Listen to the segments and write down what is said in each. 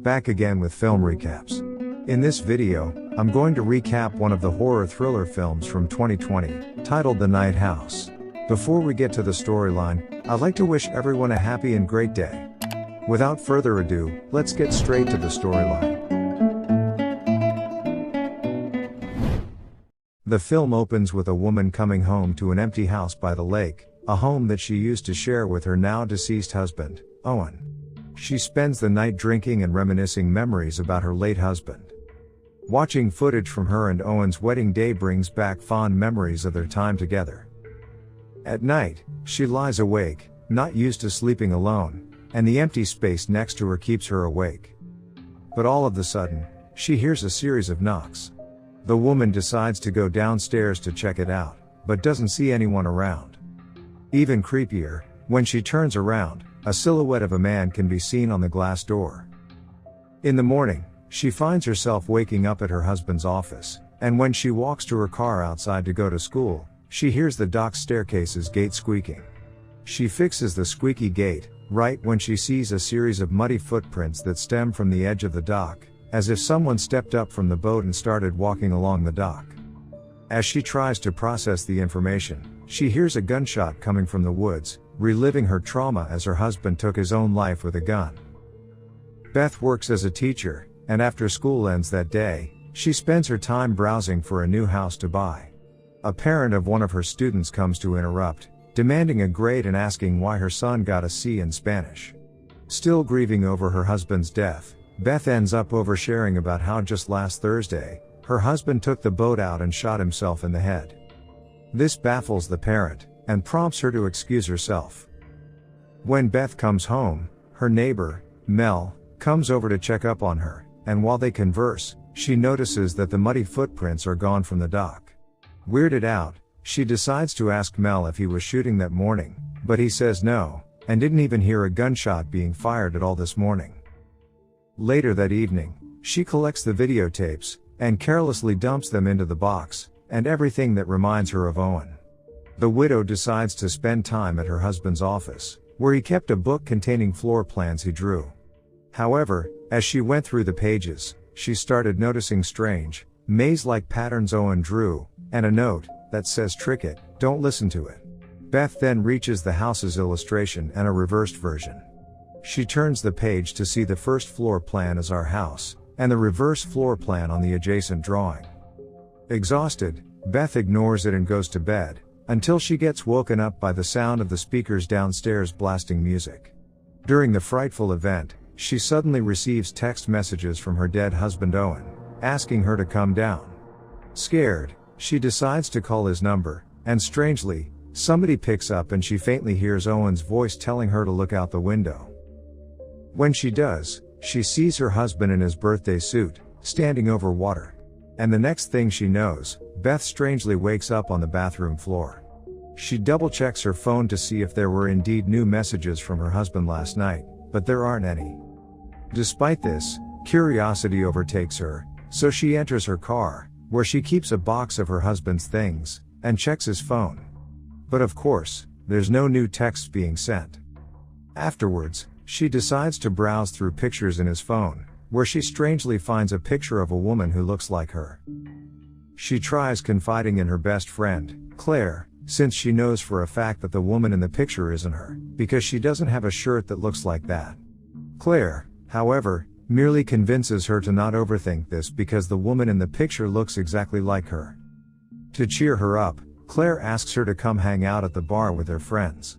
Back again with film recaps. In this video, I'm going to recap one of the horror thriller films from 2020, titled The Night House. Before we get to the storyline, I'd like to wish everyone a happy and great day. Without further ado, let's get straight to the storyline. The film opens with a woman coming home to an empty house by the lake, a home that she used to share with her now deceased husband, Owen. She spends the night drinking and reminiscing memories about her late husband. Watching footage from her and Owen's wedding day brings back fond memories of their time together. At night, she lies awake, not used to sleeping alone, and the empty space next to her keeps her awake. But all of a sudden, she hears a series of knocks. The woman decides to go downstairs to check it out, but doesn't see anyone around. Even creepier, when she turns around, a silhouette of a man can be seen on the glass door. In the morning, she finds herself waking up at her husband's office, and when she walks to her car outside to go to school, she hears the dock staircase's gate squeaking. She fixes the squeaky gate, right when she sees a series of muddy footprints that stem from the edge of the dock, as if someone stepped up from the boat and started walking along the dock. As she tries to process the information, she hears a gunshot coming from the woods, reliving her trauma as her husband took his own life with a gun. Beth works as a teacher, and after school ends that day, she spends her time browsing for a new house to buy. A parent of one of her students comes to interrupt, demanding a grade and asking why her son got a C in Spanish. Still grieving over her husband's death, Beth ends up oversharing about how just last Thursday, her husband took the boat out and shot himself in the head. This baffles the parent, and prompts her to excuse herself. When Beth comes home, her neighbor, Mel, comes over to check up on her, and while they converse, she notices that the muddy footprints are gone from the dock. Weirded out, she decides to ask Mel if he was shooting that morning, but he says no, and didn't even hear a gunshot being fired at all this morning. Later that evening, she collects the videotapes, and carelessly dumps them into the box, and everything that reminds her of Owen. The widow decides to spend time at her husband's office, where he kept a book containing floor plans he drew. However, as she went through the pages, she started noticing strange, maze-like patterns Owen drew, and a note that says "Trick it, don't listen to it." Beth then reaches the house's illustration and a reversed version. She turns the page to see the first floor plan as our house, and the reverse floor plan on the adjacent drawing. Exhausted, Beth ignores it and goes to bed, until she gets woken up by the sound of the speakers downstairs blasting music. During the frightful event, she suddenly receives text messages from her dead husband Owen, asking her to come down. Scared, she decides to call his number, and strangely, somebody picks up and she faintly hears Owen's voice telling her to look out the window. When she does, she sees her husband in his birthday suit, standing over water. And the next thing she knows, Beth strangely wakes up on the bathroom floor. She double-checks her phone to see if there were indeed new messages from her husband last night, but there aren't any. Despite this, curiosity overtakes her, so she enters her car, where she keeps a box of her husband's things, and checks his phone. But of course, there's no new texts being sent. Afterwards, she decides to browse through pictures in his phone, where she strangely finds a picture of a woman who looks like her. She tries confiding in her best friend, Claire, since she knows for a fact that the woman in the picture isn't her, because she doesn't have a shirt that looks like that. Claire, however, merely convinces her to not overthink this because the woman in the picture looks exactly like her. To cheer her up, Claire asks her to come hang out at the bar with her friends.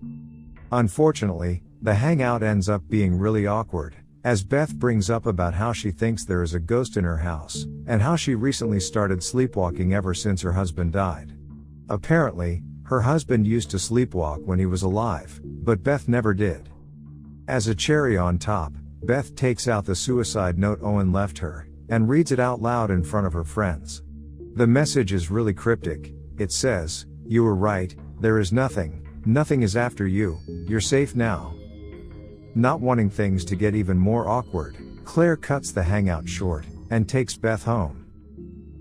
Unfortunately, the hangout ends up being really awkward, as Beth brings up about how she thinks there is a ghost in her house, and how she recently started sleepwalking ever since her husband died. Apparently, her husband used to sleepwalk when he was alive, but Beth never did. As a cherry on top, Beth takes out the suicide note Owen left her, and reads it out loud in front of her friends. The message is really cryptic. It says, "You were right, there is nothing is after you, you're safe now." Not wanting things to get even more awkward, Claire cuts the hangout short, and takes Beth home.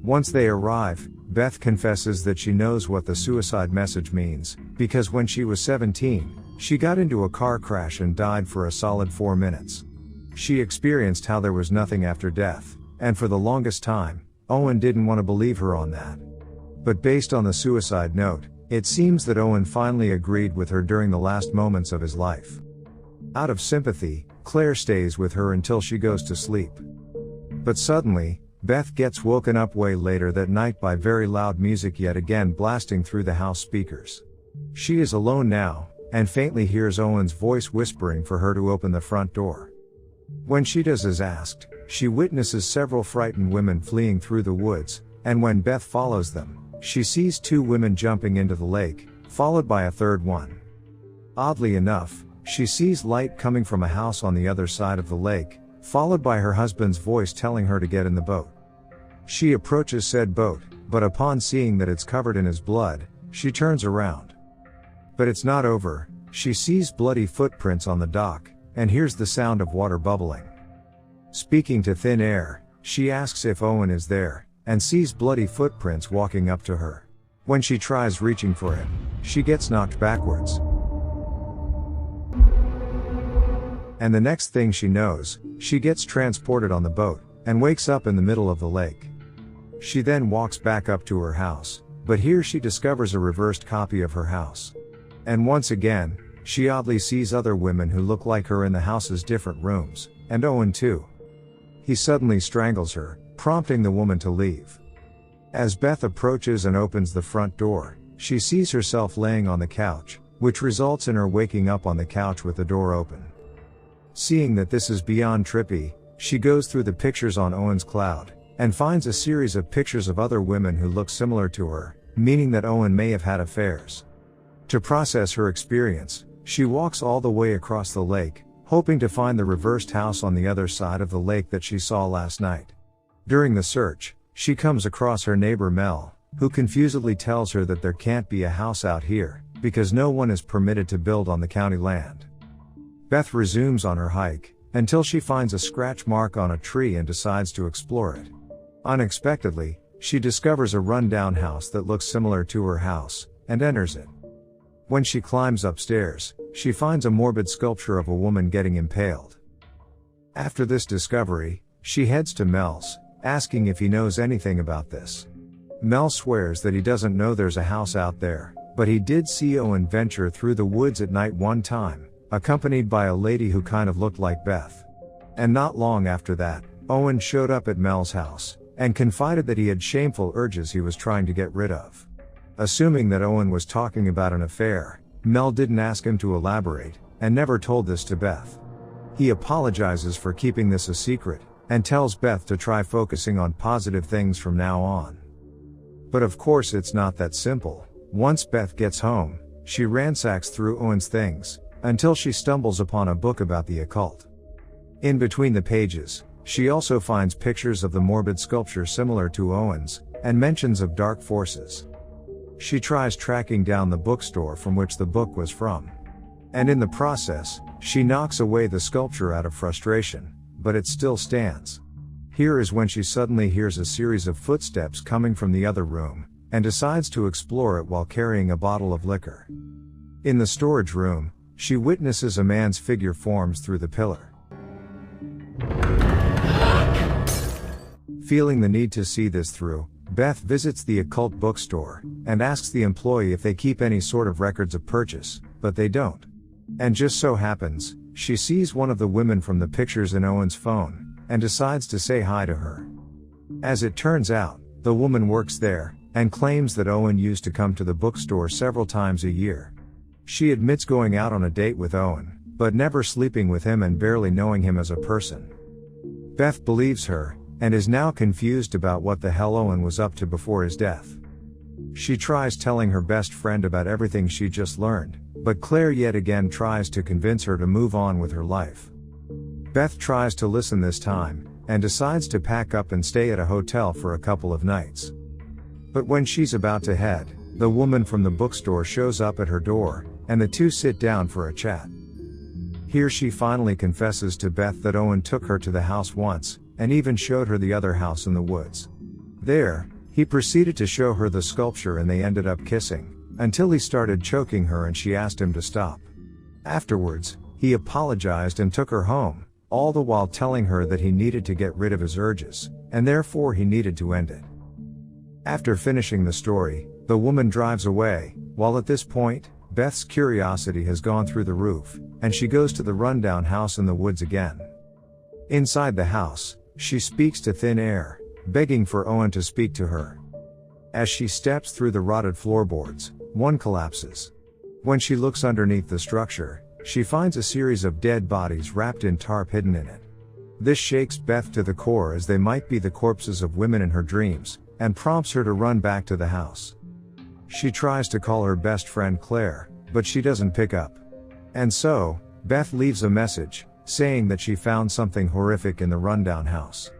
Once they arrive, Beth confesses that she knows what the suicide message means, because when she was 17, she got into a car crash and died for a solid 4 minutes. She experienced how there was nothing after death, and for the longest time, Owen didn't want to believe her on that. But based on the suicide note, it seems that Owen finally agreed with her during the last moments of his life. Out of sympathy, Claire stays with her until she goes to sleep. But suddenly, Beth gets woken up way later that night by very loud music yet again blasting through the house speakers. She is alone now, and faintly hears Owen's voice whispering for her to open the front door. When she does as asked, she witnesses several frightened women fleeing through the woods, and when Beth follows them, she sees 2 women jumping into the lake, followed by a third one. Oddly enough, she sees light coming from a house on the other side of the lake, followed by her husband's voice telling her to get in the boat. She approaches said boat, but upon seeing that it's covered in his blood, she turns around. But it's not over. She sees bloody footprints on the dock, and hears the sound of water bubbling. Speaking to thin air, she asks if Owen is there, and sees bloody footprints walking up to her. When she tries reaching for him, she gets knocked backwards. And the next thing she knows, she gets transported on the boat, and wakes up in the middle of the lake. She then walks back up to her house, but here she discovers a reversed copy of her house. And once again, she oddly sees other women who look like her in the house's different rooms, and Owen too. He suddenly strangles her, prompting the woman to leave. As Beth approaches and opens the front door, she sees herself laying on the couch, which results in her waking up on the couch with the door open. Seeing that this is beyond trippy, she goes through the pictures on Owen's cloud, and finds a series of pictures of other women who look similar to her, meaning that Owen may have had affairs. To process her experience, she walks all the way across the lake, hoping to find the reversed house on the other side of the lake that she saw last night. During the search, she comes across her neighbor Mel, who confusedly tells her that there can't be a house out here, because no one is permitted to build on the county land. Beth resumes on her hike, until she finds a scratch mark on a tree and decides to explore it. Unexpectedly, she discovers a run-down house that looks similar to her house, and enters it. When she climbs upstairs, she finds a morbid sculpture of a woman getting impaled. After this discovery, she heads to Mel's, asking if he knows anything about this. Mel swears that he doesn't know there's a house out there, but he did see Owen venture through the woods at night one time, accompanied by a lady who kind of looked like Beth. And not long after that, Owen showed up at Mel's house, and confided that he had shameful urges he was trying to get rid of. Assuming that Owen was talking about an affair, Mel didn't ask him to elaborate, and never told this to Beth. He apologizes for keeping this a secret, and tells Beth to try focusing on positive things from now on. But of course it's not that simple. Once Beth gets home, she ransacks through Owen's things, until she stumbles upon a book about the occult. In between the pages, she also finds pictures of the morbid sculpture similar to Owen's, and mentions of dark forces. She tries tracking down the bookstore from which the book was from. And in the process, she knocks away the sculpture out of frustration, but it still stands. Here is when she suddenly hears a series of footsteps coming from the other room, and decides to explore it while carrying a bottle of liquor. In the storage room, she witnesses a man's figure forms through the pillar. Feeling the need to see this through, Beth visits the occult bookstore, and asks the employee if they keep any sort of records of purchase, but they don't. And just so happens, she sees one of the women from the pictures in Owen's phone, and decides to say hi to her. As it turns out, the woman works there, and claims that Owen used to come to the bookstore several times a year. She admits going out on a date with Owen, but never sleeping with him and barely knowing him as a person. Beth believes her, and is now confused about what the hell Owen was up to before his death. She tries telling her best friend about everything she just learned, but Claire yet again tries to convince her to move on with her life. Beth tries to listen this time, and decides to pack up and stay at a hotel for a couple of nights. But when she's about to head, the woman from the bookstore shows up at her door, and the two sit down for a chat. Here she finally confesses to Beth that Owen took her to the house once, and even showed her the other house in the woods. There, he proceeded to show her the sculpture and they ended up kissing, until he started choking her and she asked him to stop. Afterwards, he apologized and took her home, all the while telling her that he needed to get rid of his urges, and therefore he needed to end it. After finishing the story, the woman drives away, while at this point, Beth's curiosity has gone through the roof, and she goes to the rundown house in the woods again. Inside the house, she speaks to thin air, begging for Owen to speak to her. As she steps through the rotted floorboards, one collapses. When she looks underneath the structure, she finds a series of dead bodies wrapped in tarp hidden in it. This shakes Beth to the core, as they might be the corpses of women in her dreams, and prompts her to run back to the house. She tries to call her best friend Claire, but she doesn't pick up. And so, Beth leaves a message, saying that she found something horrific in the rundown house.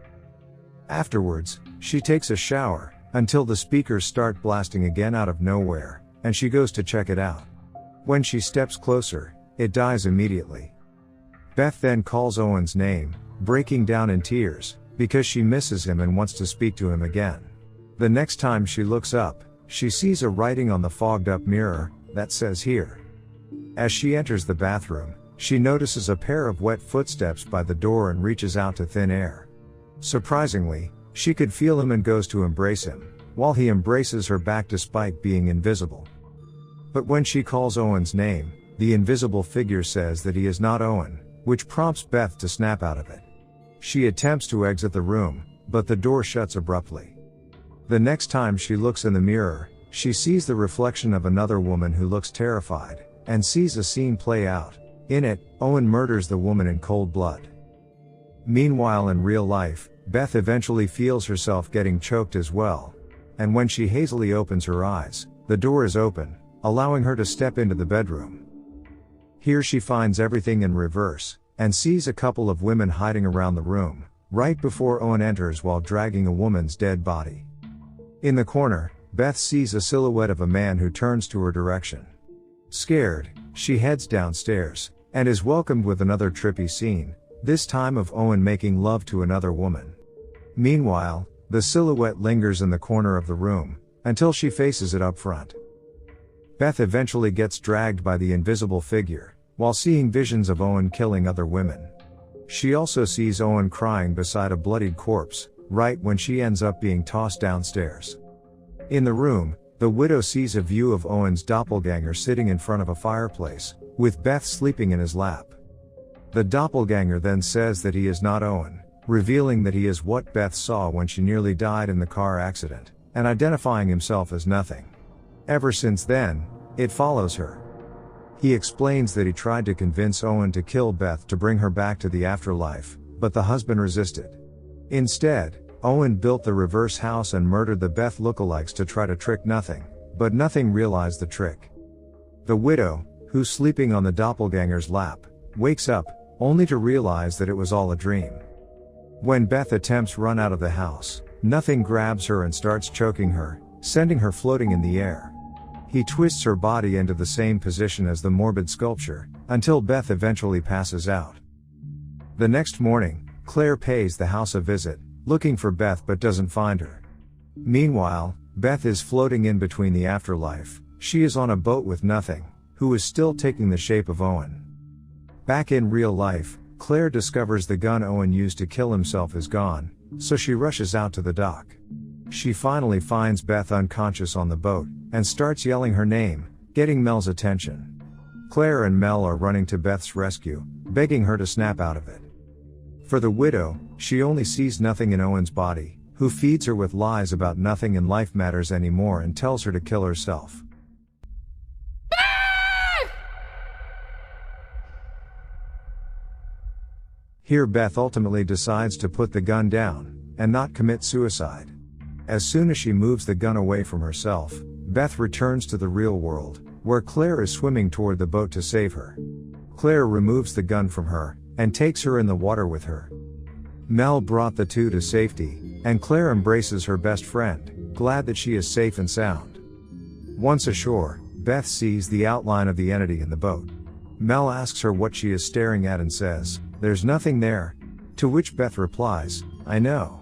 Afterwards, she takes a shower, until the speakers start blasting again out of nowhere, and she goes to check it out. When she steps closer, it dies immediately. Beth then calls Owen's name, breaking down in tears, because she misses him and wants to speak to him again. The next time she looks up, she sees a writing on the fogged-up mirror, that says "Here." As she enters the bathroom, she notices a pair of wet footsteps by the door and reaches out to thin air. Surprisingly, she could feel him and goes to embrace him, while he embraces her back despite being invisible. But when she calls Owen's name, the invisible figure says that he is not Owen, which prompts Beth to snap out of it. She attempts to exit the room, but the door shuts abruptly. The next time she looks in the mirror, she sees the reflection of another woman who looks terrified, and sees a scene play out. In it, Owen murders the woman in cold blood. Meanwhile, in real life, Beth eventually feels herself getting choked as well. And when she hazily opens her eyes, the door is open, allowing her to step into the bedroom. Here she finds everything in reverse, and sees a couple of women hiding around the room, right before Owen enters while dragging a woman's dead body. In the corner, Beth sees a silhouette of a man who turns to her direction. Scared, she heads downstairs, and is welcomed with another trippy scene, this time of Owen making love to another woman. Meanwhile, the silhouette lingers in the corner of the room, until she faces it up front. Beth eventually gets dragged by the invisible figure, while seeing visions of Owen killing other women. She also sees Owen crying beside a bloodied corpse, right when she ends up being tossed downstairs. In the room, the widow sees a view of Owen's doppelganger sitting in front of a fireplace, with Beth sleeping in his lap. The doppelganger then says that he is not Owen, revealing that he is what Beth saw when she nearly died in the car accident, and identifying himself as nothing. Ever since then, it follows her. He explains that he tried to convince Owen to kill Beth to bring her back to the afterlife, but the husband resisted. Instead, Owen built the reverse house and murdered the Beth lookalikes to try to trick Nothing, but Nothing realized the trick. The widow, who's sleeping on the doppelganger's lap, wakes up, only to realize that it was all a dream. When Beth attempts to run out of the house, Nothing grabs her and starts choking her, sending her floating in the air. He twists her body into the same position as the morbid sculpture, until Beth eventually passes out. The next morning, Claire pays the house a visit, looking for Beth but doesn't find her. Meanwhile, Beth is floating in between the afterlife. She is on a boat with Nothing, who is still taking the shape of Owen. Back in real life, Claire discovers the gun Owen used to kill himself is gone, so she rushes out to the dock. She finally finds Beth unconscious on the boat, and starts yelling her name, getting Mel's attention. Claire and Mel are running to Beth's rescue, begging her to snap out of it. For the widow, she only sees Nothing in Owen's body, who feeds her with lies about nothing in life matters anymore and tells her to kill herself. Here Beth ultimately decides to put the gun down, and not commit suicide. As soon as she moves the gun away from herself, Beth returns to the real world, where Claire is swimming toward the boat to save her. Claire removes the gun from her, and takes her in the water with her. Mel brought the two to safety, and Claire embraces her best friend, glad that she is safe and sound. Once ashore, Beth sees the outline of the entity in the boat. Mel asks her what she is staring at and says, "There's nothing there." To which Beth replies, "I know."